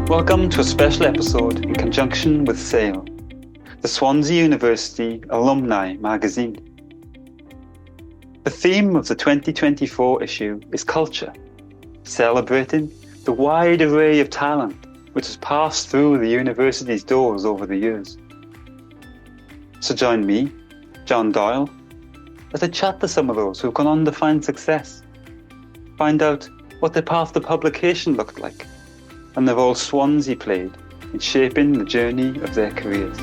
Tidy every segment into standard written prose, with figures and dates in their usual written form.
Welcome to a special episode in conjunction with SAIL, the Swansea University Alumni magazine. The theme of the 2024 issue is culture, celebrating the wide array of talent which has passed through the university's doors over the years. So join me, Jon Doyle, as I chat to some of those who've gone on to find success, find out what their path to publication looked like, and the role Swansea played in shaping the journey of their careers.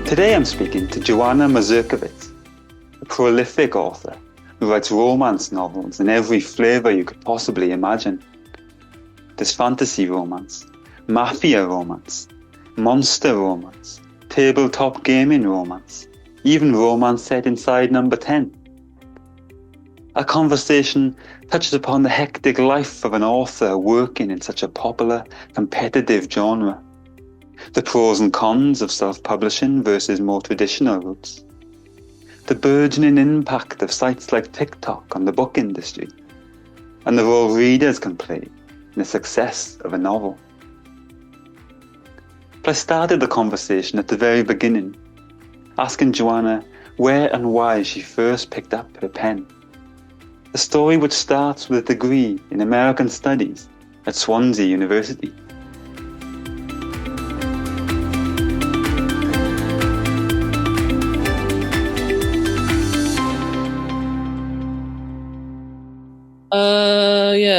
Today I'm speaking to Joanna Mazurkiewicz, a prolific author who writes romance novels in every flavour you could possibly imagine. There's fantasy romance, mafia romance, monster romance, tabletop gaming romance, even romance set inside Number 10. Our conversation touches upon the hectic life of an author working in such a popular, competitive genre, the pros and cons of self-publishing versus more traditional routes, the burgeoning impact of sites like TikTok on the book industry, and the role readers can play in the success of a novel. But I started the conversation at the very beginning, asking Joanna where and why she first picked up her pen. A story which starts with a degree in American Studies at Swansea University.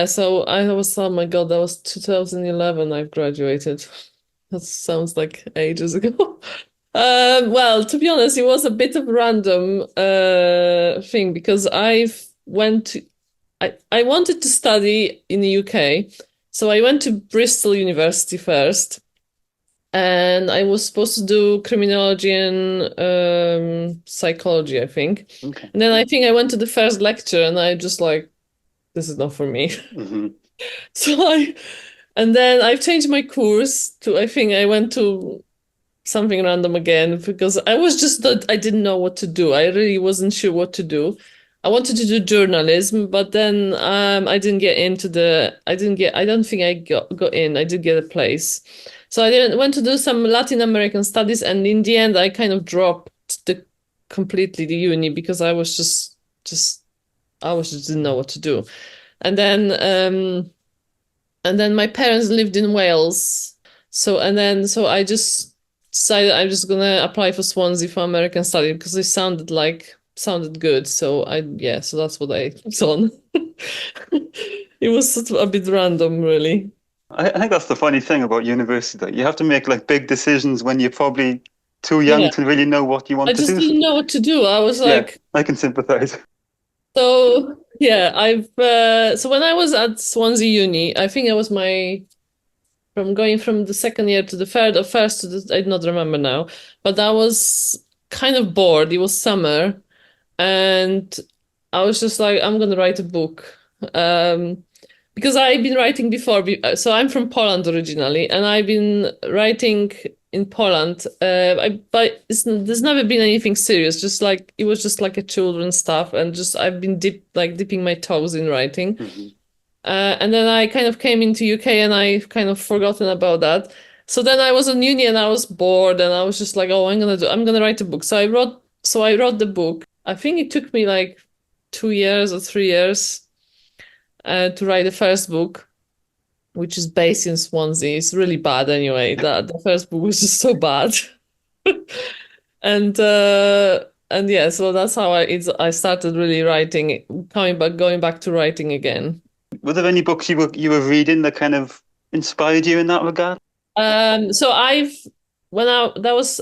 So I was, oh my God, that was 2011 I graduated. That sounds like ages ago. Well, to be honest, it was a bit of a random thing because I wanted to study in the UK. So I went to Bristol University first, and I was supposed to do criminology and psychology, I think. Okay. And then I think I went to the first lecture and I just like, this is not for me. Mm-hmm. And then I've changed my course to, I think I went to something random again because I didn't know what to do. I really wasn't sure what to do. I wanted to do journalism, but then I didn't get into I don't think I got in. I did get a place. So I went to do some Latin American studies, and in the end I kind of dropped completely the uni because I was just didn't know what to do. And then my parents lived in Wales. So I just decided I'm just gonna apply for Swansea for American study because it sounded good. So that's what I done. It was sort of a bit random, really. I think that's the funny thing about university, that you have to make like big decisions when you're probably too young to really know what you want to do. I just didn't know what to do. I was like, I can sympathize. So so when I was at Swansea Uni, I think I was going from the second year to the third, or first to the, I do not remember now, but I was kind of bored. It was summer, and I was just like, I'm gonna write a book, because I've been writing before. So I'm from Poland originally, and I've been writing in Poland, but there's never been anything serious. It was just like a children's stuff, and just I've been dipping my toes in writing. Mm-hmm. And then I kind of came into UK, and I've kind of forgotten about that. So then I was in uni, and I was bored, and I was just like, oh, I'm gonna write a book. So I wrote the book. I think it took me like 2 years or 3 years to write the first book, which is based in Swansea. It's really bad anyway. The first book was just so bad. So that's how I started really writing, going back to writing again. Were there any books you were reading that kind of inspired you in that regard? So when I was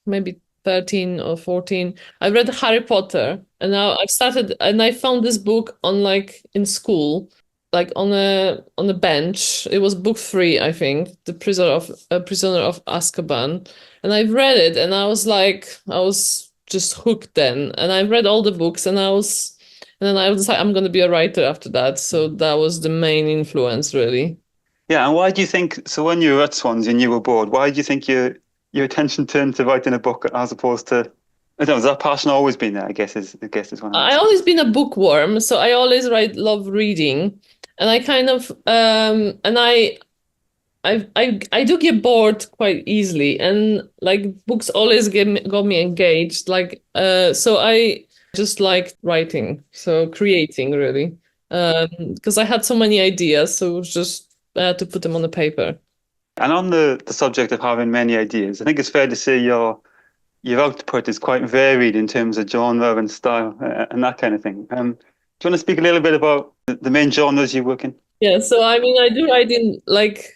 maybe 13 or 14, I read Harry Potter, and now I found this book in school, like on a bench. It was book 3, I think, The Prisoner of Azkaban, and I've read it, and I was just hooked then, and I read all the books, and then I was like, I'm going to be a writer after that. So that was the main influence, really. Yeah, and why do you think, so when you were at Swansea and you were bored, why do you think your attention turned to writing a book as opposed to Has that passion always been there? I guess is what I'm I asking. always been a bookworm, so I always love reading, and I kind of and I do get bored quite easily, and like books always got me engaged. Like so I just like writing, so creating really, because I had so many ideas, so it was just I had to put them on the paper. And on the subject of having many ideas, I think it's fair to say your output is quite varied in terms of genre and style and that kind of thing. Do you want to speak a little bit about the main genres you work in? Yeah, so I mean, I do write in like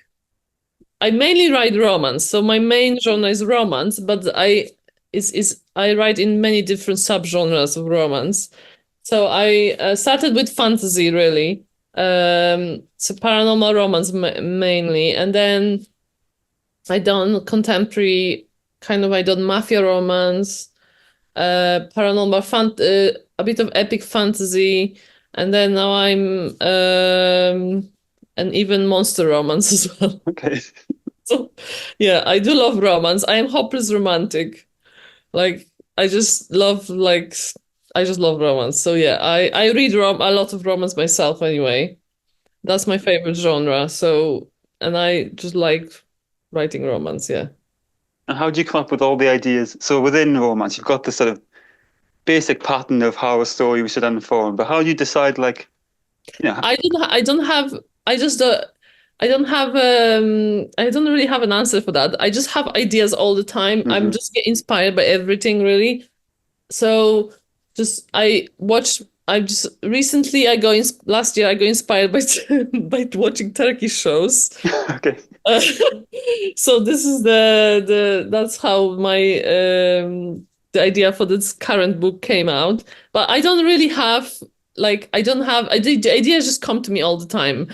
I mainly write romance, so my main genre is romance, but I write in many different subgenres of romance. So I started with fantasy really, so paranormal romance mainly, and then I done contemporary kind of I done mafia romance, paranormal a bit of epic fantasy, and then now I'm and even monster romance as well. Okay. So yeah, I do love romance. I am hopeless romantic. Like I just love romance. So yeah, I read a lot of romance myself anyway. That's my favorite genre. So and I just like writing romance, yeah. And how do you come up with all the ideas? So within romance, you've got the sort of basic pattern of how a story should unfold, but how do you decide, like, you know, I don't have I just I don't have I don't really have an answer for that. I just have ideas all the time. I'm mhm. just get inspired by everything really. So just I just recently last year I got inspired by by watching Turkish shows. Okay. Uh, so this is the that's how my the idea for this current book came out. But I don't really have like I don't have the ideas just come to me all the time.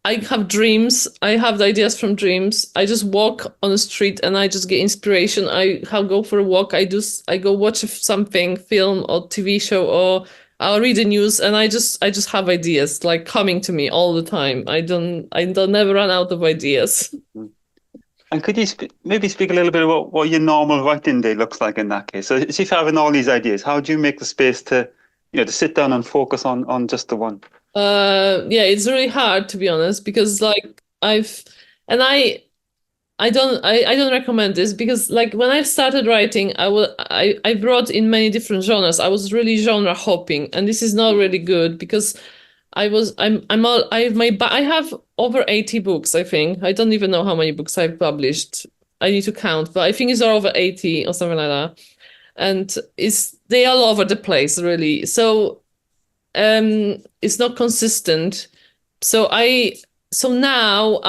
I have dreams. I have the ideas from dreams. I just walk on the street and I just get inspiration. I'll go for a walk. I go watch something, film or TV show, or I'll read the news, and I just have ideas like coming to me all the time. I don't never run out of ideas. And could you maybe speak a little bit about what your normal writing day looks like in that case? So, if you're having all these ideas, how do you make the space to, to sit down and focus on just the one? Yeah, it's really hard to be honest because like and I don't recommend this because like when I started writing I wrote in many different genres. I was really genre hopping, and this is not really good because I'm all I have I have over 80 books, I think. I don't even know how many books I've published. I need to count, but I think it's over 80 or something like that. And they all over the place really. So it's not consistent. So now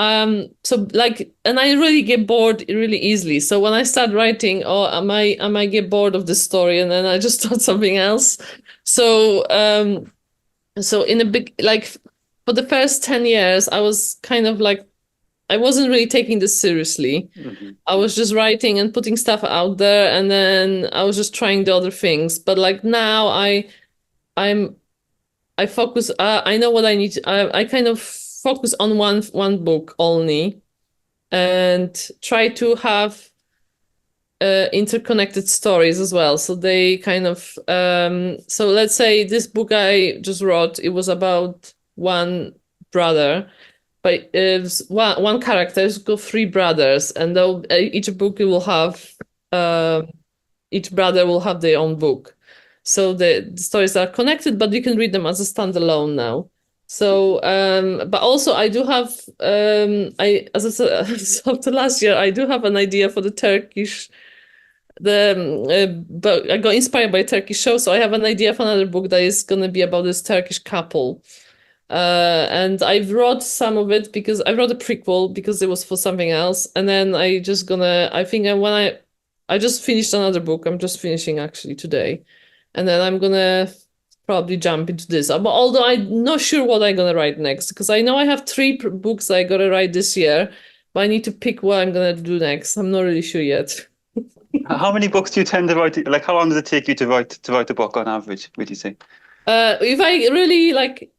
so like and I really get bored really easily. So when I start writing, or I might get bored of the story and then I just start something else. So so in a big like for the first 10 years I was kind of like I wasn't really taking this seriously. Hmm. I was just writing and putting stuff out there, and then I was just trying the other things. But like now I'm I focus. I know what I need. I kind of focus on one book only, and try to have interconnected stories as well. So they kind of. So let's say this book I just wrote. It was about one brother, but it's one character. It's got three brothers, and each book it will have. Each brother will have their own book. So the stories are connected, but you can read them as a standalone now. So, but also I do have, as I said, after last year, I do have an idea for the Turkish, but I got inspired by a Turkish show. So I have an idea for another book that is going to be about this Turkish couple. And I wrote some of it because I wrote a prequel because it was for something else. And then I just finished another book. I'm just finishing actually today. And then I'm gonna probably jump into this. But although I'm not sure what I'm gonna write next, because I know I have three books I gotta write this year, but I need to pick what I'm gonna do next. I'm not really sure yet. How many books do you tend to write? Like, how long does it take you to write a book on average, would you say? If I really like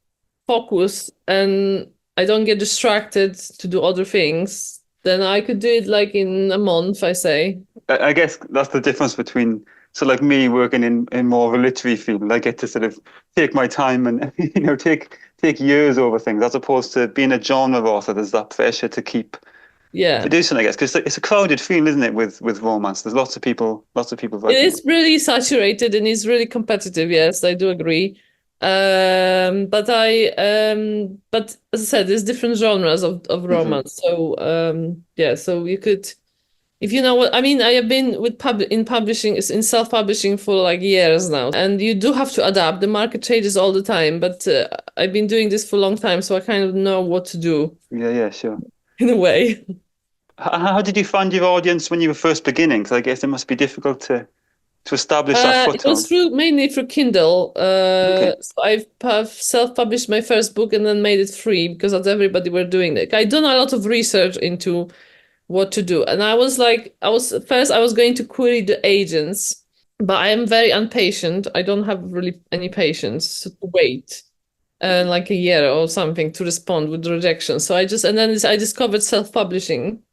focus and I don't get distracted to do other things, then I could do it like in a month, I say. I guess that's the difference between So like me working in more of a literary field, I get to sort of take my time and take years over things, as opposed to being a genre author. There's that pressure to keep Yeah. producing, I guess, because it's a crowded field, isn't it? With romance, there's lots of people It writing. is really saturated and it's really competitive. Yes, I do agree. But as I said, there's different genres of romance. So yeah, so you could, if you know what I mean. I have been in publishing, in self-publishing for like years now, and you do have to adapt. The market changes all the time, but I've been doing this for a long time, so I kind of know what to do Yeah, sure. in a way. How did you find your audience when you were first beginning? Because I guess it must be difficult to establish that It was foothold. mainly through Kindle. Okay. So I've self-published my first book and then made it free because not everybody were doing it. I'd done a lot of research into what to do, and I was going to query the agents, but I am very impatient. I don't have really any patience to wait like a year or something to respond with rejection. So I discovered self-publishing,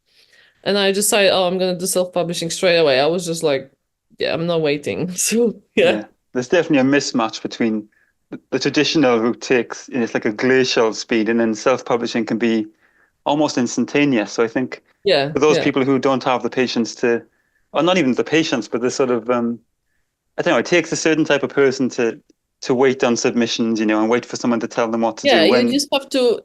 and I decided, oh, I'm gonna do self-publishing straight away. I was just like, yeah, I'm not waiting. So yeah. There's definitely a mismatch between the traditional route takes, it's like a glacial speed, and then self-publishing can be almost instantaneous. So I think Yeah, for those yeah. people who don't have the patience or not even the patience, but the sort of, I don't know, it takes a certain type of person to wait on submissions, and wait for someone to tell them what to Yeah, do. you just have to,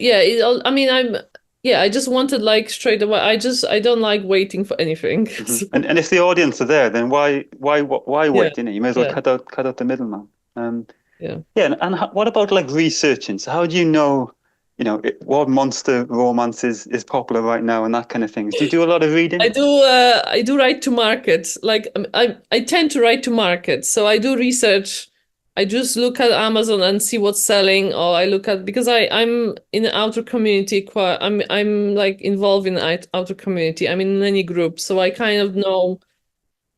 I just wanted like straight away. I don't like waiting for anything. Mhm. So, And if the audience are there, then why yeah, wait? You may as well yeah, cut out the middleman. yeah. Yeah, and what about like researching? So how do you know, what monster romance is popular right now and that kind of things? Do you do a lot of reading? I do write to market. Like I tend to write to market. So I do research. I just look at Amazon and see what's selling, or I look at, because I'm in the outer community quite. I'm like involved in the outer community. I'm in many groups, so I kind of know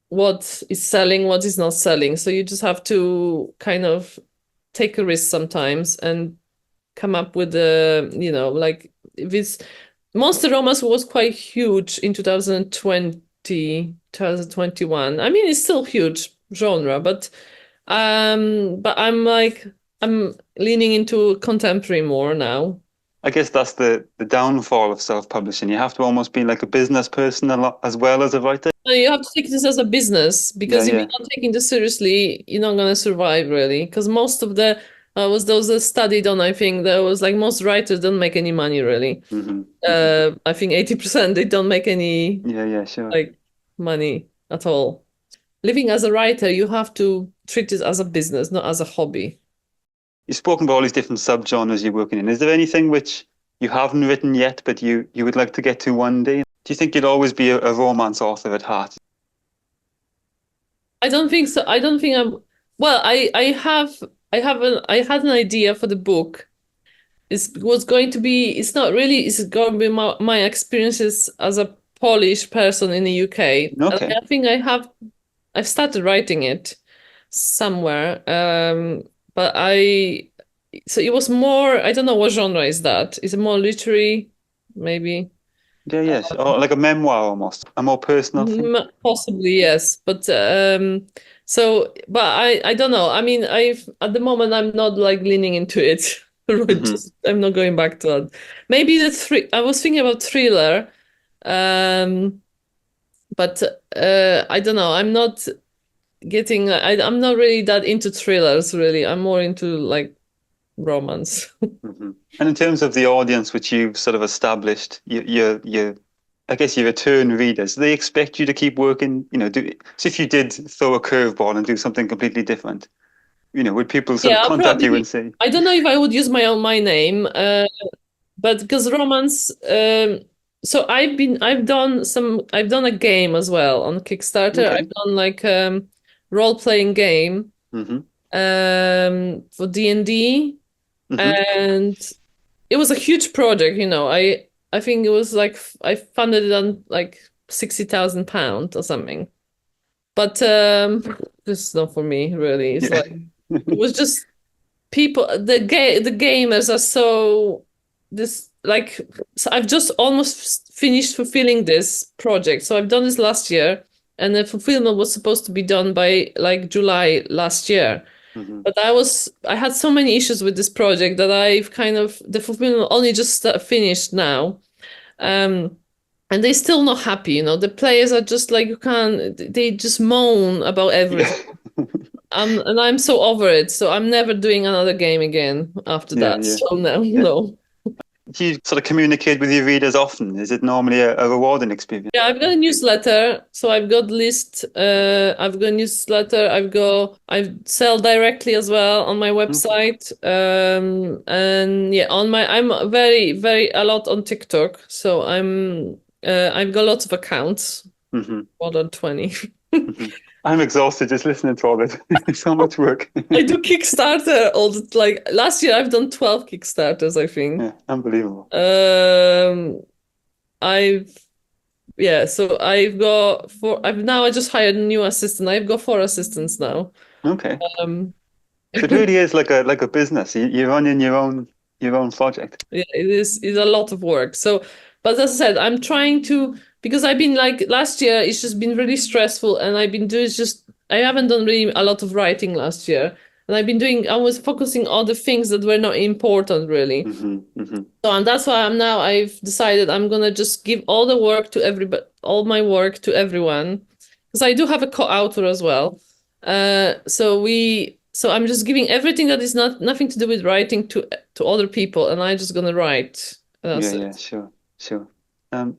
what is selling, what is not selling. So you just have to kind of take a risk sometimes and come up with like, if it's Monster Romance was quite huge in 2020, 2021. I mean, it's still huge genre, but I'm leaning into contemporary more now. I guess that's the downfall of self-publishing. You have to almost be like a business person a lot as well as a writer. You have to take this as a business, Yeah, because if you're yeah. not taking this seriously, you're not gonna survive really. Because most of the there was a study done, I think, that was like most writers don't make any money really. I think 80% they don't make any Yeah, sure. like money at all. Living as a writer, you have to treat it as a business, not as a hobby. You've spoken about all these different subgenres you're working in. Is there anything which you haven't written yet, but you would like to get to one day? Do you think you'll always be a romance author at heart? I don't think so. I don't think I'm. Well, I had an idea for the book. Was going to be. It's not really. It's going to be my experiences as a Polish person in the UK. And Okay. I think I've started writing it somewhere. But so it was more. I don't know what genre is that. Is it more literary, maybe? Yeah, yes. Or like a memoir almost, a more personal thing. Possibly, yes. But I don't know. I mean, at the moment I'm not like leaning into it. Hmm. Just, I'm not going back to that. Maybe I was thinking about thriller. Um, but I don't know. I'm not really that into thrillers really. I'm more into like romance. Hmm. And in terms of the audience which you've sort of established, I guess your return readers, they expect you to keep working, so if you did throw a curveball and do something completely different, would people sort of Yeah, contact you and probably. say, I don't know if I would use my name. But because romance, so I've done a game as well on Kickstarter. okay, I've done like role-playing game hmm for D&D, hmm and it was a huge project, I think it was like I funded it on like £60,000 or something. But this is not for me really. It's yeah, like it was just people, the gamers are so this like, so I've just almost finished fulfilling this project. So I've done this last year, and the fulfillment was supposed to be done by like July last year. But I had so many issues with this project that I've kind of, the fulfillment only just finished now. And they're still not happy, you know. The players are just like, they just moan about everything. And I'm so over it. So I'm never doing another game again after that. Yeah. So no. Do you sort of communicate with your readers often? Is it normally a rewarding experience? Yeah, I've got a newsletter. So I've got list. I've got a newsletter. I sell directly as well on my website. And yeah, I'm very, very a lot on TikTok. So I've got lots of accounts, more than 20. I'm exhausted just listening to all this. It's so much work. I do Kickstarter like last year I've done 12 Kickstarters, I think. Yeah, unbelievable. So I just hired a new assistant. I've got 4 assistants now. Okay. So it really is like a business. You're running your own project. Yeah, it's a lot of work. So, but as I said, I'm trying to, because I've been like last year, it's just been really stressful, and I haven't done really a lot of writing last year, and I was focusing on the things that were not important really. So, and that's why I've decided I'm gonna just give all the work to everybody, all my work to everyone, because I do have a co-author as well. So I'm just giving everything that is nothing to do with writing to other people, and I'm just gonna write. Yeah, sure.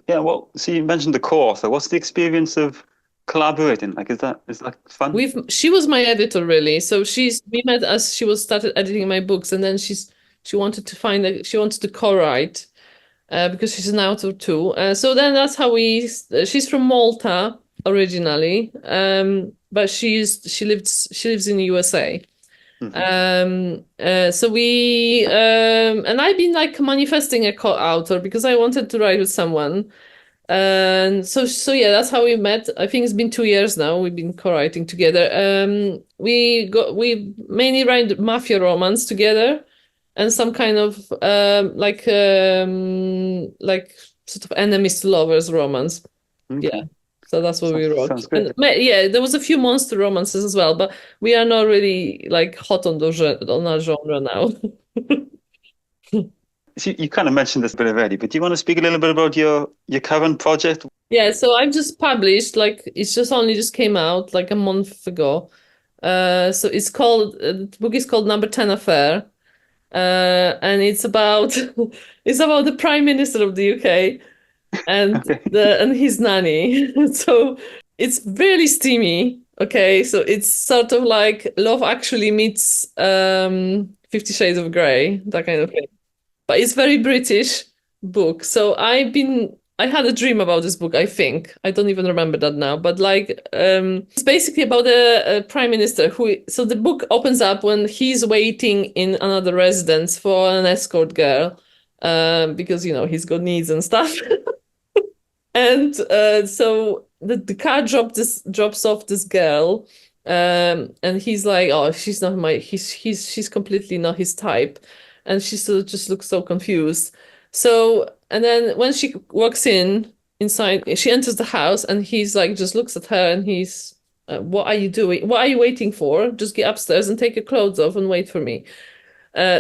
Well, so you mentioned the co-author. What's the experience of collaborating? Like, is that fun? She was my editor really. So we met as she started editing my books, and then she wanted to co-write because she's an author too. So then that's how she's from Malta originally, but she lives in the USA. So we and I've been like manifesting a co-author because I wanted to write with someone, and so yeah, that's how we met. I think it's been 2 years now. We've been co-writing together. We mainly write mafia romance together, and some kind of like sort of enemies to lovers romance. Okay. Yeah. So that's what we wrote. Sounds good. And, yeah, there was a few monster romances as well, but we are not really like hot on that genre now. So you kind of mentioned this a bit already, but do you want to speak a little bit about your current project? Yeah, so I've just published, like it's just came out like a month ago. So the book is called Number 10 Affair. And it's about the Prime Minister of the UK and and his nanny. So it's really steamy. Okay, so it's sort of like Love Actually meets 50 Shades of Grey, that kind of thing. But it's very British book. So I had a dream about this book, I think. I don't even remember that now. But like it's basically about a prime minister so the book opens up when he's waiting in another residence for an escort girl, because he's got needs and stuff. And so the car drops off this girl, and he's like, oh, she's not she's completely not his type, and she still just looks so confused. So, and then when she walks inside, she enters the house, and he's like, just looks at her, and he's, what are you doing? What are you waiting for? Just get upstairs and take your clothes off and wait for me.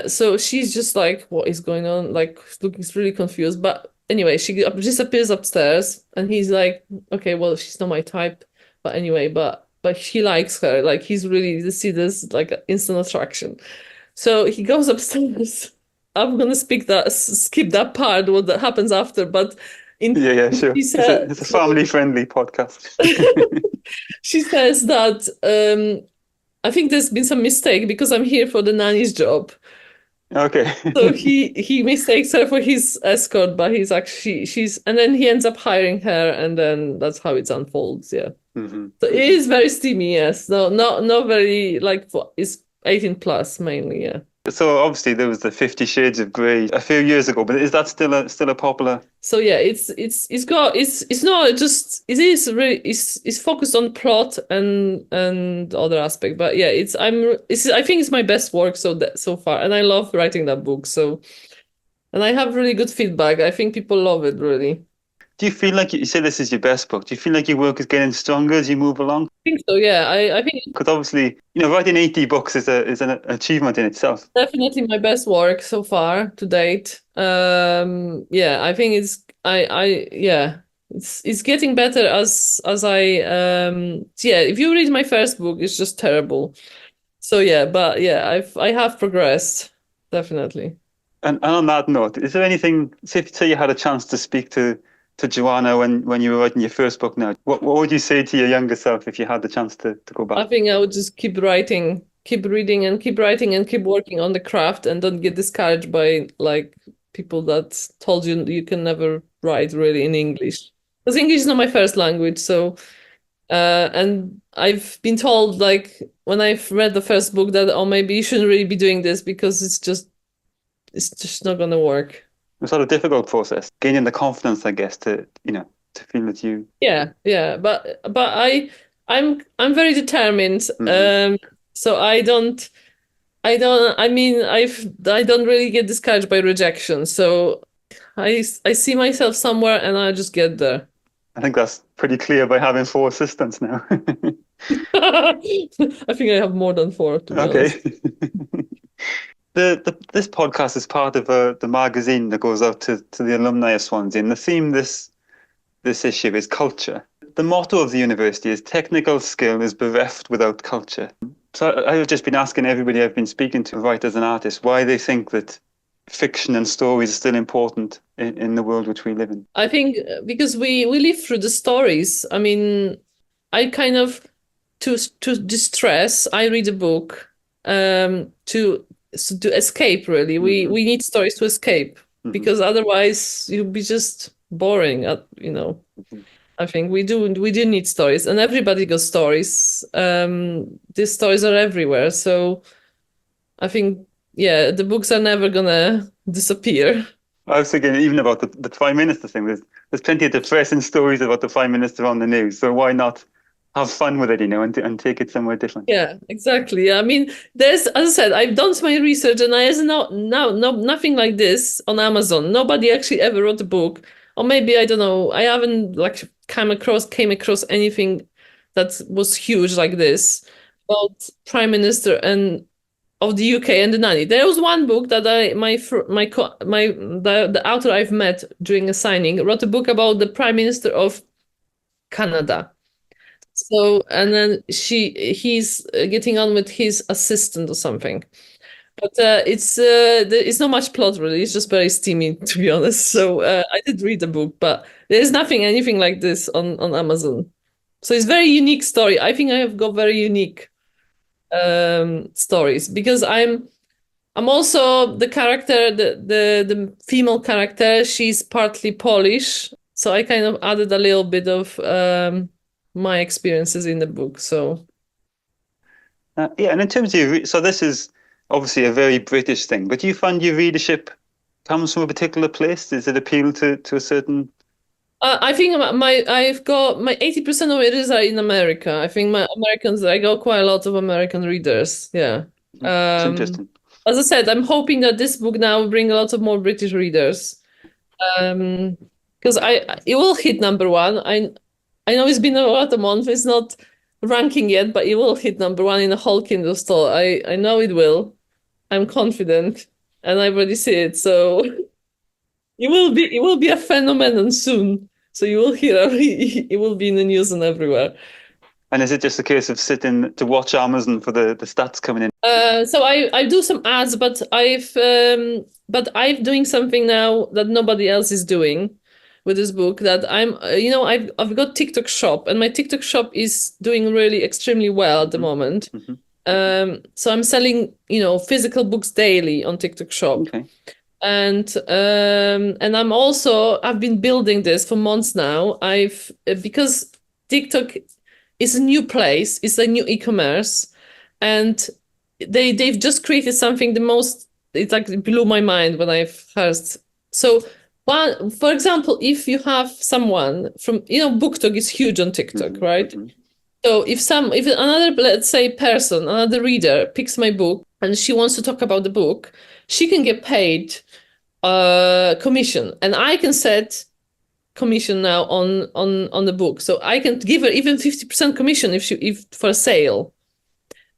So she's just like, what is going on? Like, looking really confused. But anyway, she disappears upstairs, and he's like, okay, well, she's not my type. But anyway, but he likes her. Like, he's really, you see this like instant attraction. So he goes upstairs. I'm gonna skip that part, what that happens after. But sure. It's a family-friendly podcast. She says that I think there's been some mistake because I'm here for the nanny's job. Okay. So he mistakes her for his escort, but and then he ends up hiring her, and then that's how it unfolds. Yeah. So it is very steamy. Yes. No, not very like it's 18 plus mainly. Yeah. So obviously there was the 50 Shades of Grey a few years ago, but is that still a popular? So yeah, it's focused on plot and other aspect, but yeah, I think it's my best work so far, and I love writing that book. So, and I have really good feedback. I think people love it really. Do you feel like you say this is your best book? Do you feel like your work is getting stronger as you move along? I think so, yeah. I think it's Because obviously, writing 80 books is an achievement in itself. definitely my best work so far to date. Yeah, I think yeah, it's getting better as I yeah, if you read my first book, it's just terrible. So yeah, but yeah, I have progressed, definitely. And on that note, is there anything, say you had a chance to speak to Joanna when you were writing your first book now, what would you say to your younger self if you had the chance to go I back? think I would just keep writing, keep reading, and keep writing, and keep working on the craft, and don't get discouraged by like people that told you you can never write really in English. Because English is not my first language, so and I've been told like when I've read the first book that oh maybe you shouldn't really be doing this because it's just not gonna work. It was sort of difficult process, gaining the confidence, I guess, to feel that you. Yeah, but I'm very determined. Mhm. So I mean I don't really get discouraged by rejection. So I see myself somewhere and I just get there. I think that's pretty clear by having 4 assistants now. I think I have more than four, to be Okay. honest. This podcast is part of the magazine that goes out to the alumni of Swansea, and the theme this issue is culture. The motto of the university is technical skill is bereft without culture. So I've just been asking everybody I've been speaking to, writers and artists, why they think that fiction and stories are still important in the world which we live in. I think because we live through the stories. I mean, I kind of to distress, I read a book to escape really. We need stories to escape because otherwise you'll be just boring, you know. I think we do need stories and everybody got stories. These stories are everywhere. So I think yeah, the books are never gonna disappear. I was thinking even about the Prime Minister thing. There's plenty of depressing stories about the Prime Minister on the news. So why not have fun with it, and take it somewhere different? Yeah, exactly. I mean, there's, as I said, I've done my research and there's nothing like this on Amazon. Nobody actually ever wrote a book, or maybe I don't know. I haven't like came across anything that was huge like this about Prime Minister and of the UK and the nanny. There was one book that the author I've met during a signing wrote a book about the Prime Minister of Canada. So, and then he's getting on with his assistant or something. But it's not much plot really. It's just very steamy, to be honest. So I did read the book, but there's anything like this on Amazon. So it's very unique story. I think I have got very unique stories because I'm also the character, the female character. She's partly Polish, so I kind of added a little bit of my experiences in the book. So Yeah, and in terms of so this is obviously a very British thing, but do you find your readership comes from a particular place? Does it appeal to a certain? I think I've got my 80% of it is in America. I think I got quite a lot of American readers. Yeah. It's interesting. As I said, I'm hoping that this book now will bring a lot of more British readers. Because it will hit number one. I know it's been about a month. It's not ranking yet, but it will hit number one in the whole Kindle store. I know it will. I'm confident, and I already see it. So it will be a phenomenon soon. So you will hear it will be in the news and everywhere. And is it just a case of sitting to watch Amazon for the stats coming in? So I do some ads, but I'm doing something now that nobody else is doing with this book. That I've got TikTok shop, and my TikTok shop is doing really extremely well at the moment. So I'm selling physical books daily on TikTok shop. Okay. And I've been building this for months now. Because TikTok is a new place, it's a new e-commerce, and they've just created something it blew my mind when I first. So for example, if you have someone from BookTok is huge on TikTok, right? So if another, let's say, another reader picks my book and she wants to talk about the book, she can get paid commission, and I can set commission now on the book. So I can give her even 50% commission if for a sale.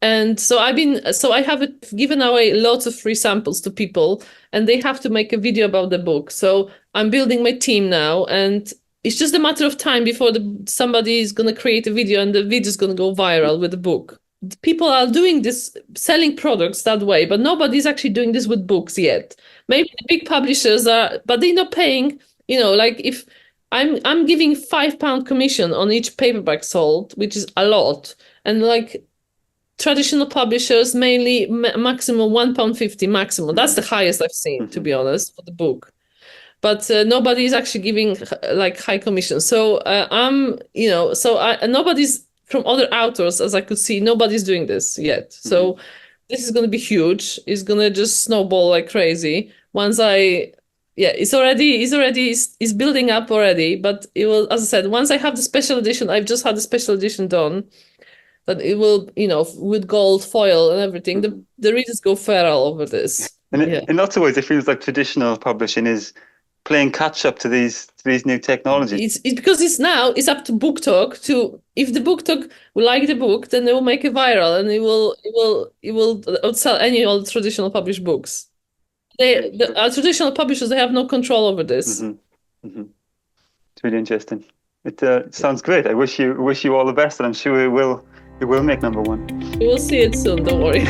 And so I have given away lots of free samples to people, and they have to make a video about the book. So I'm building my team now, and it's just a matter of time before somebody is going to create a video, and the video is going to go viral with the book. People are doing this, selling products that way, but nobody's actually doing this with books yet. Maybe the big publishers are, but they're not paying. Like if I'm giving £5 commission on each paperback sold, which is a lot, and like traditional publishers mainly maximum £1.50 maximum. That's the highest I've seen, to be honest, for the book. But nobody is actually giving like high commission. So nobody's from other authors, as I could see, nobody's doing this yet. So this is going to be huge. It's going to just snowball like crazy. It's building up already. But it will, as I said, once I have the special edition, I've just had the special edition done. That it will, with gold foil and everything, the readers go feral over this. And in lots of ways, it feels like traditional publishing is playing catch up to these new technologies. It's because it's up to Book Talk to, if the Book Talk will like the book, then they will make it viral, and it will outsell any old traditional published books. Our traditional publishers, they have no control over this. It's really interesting. It sounds great. I wish you all the best, and I'm sure it will make #1. We will see it soon, don't worry.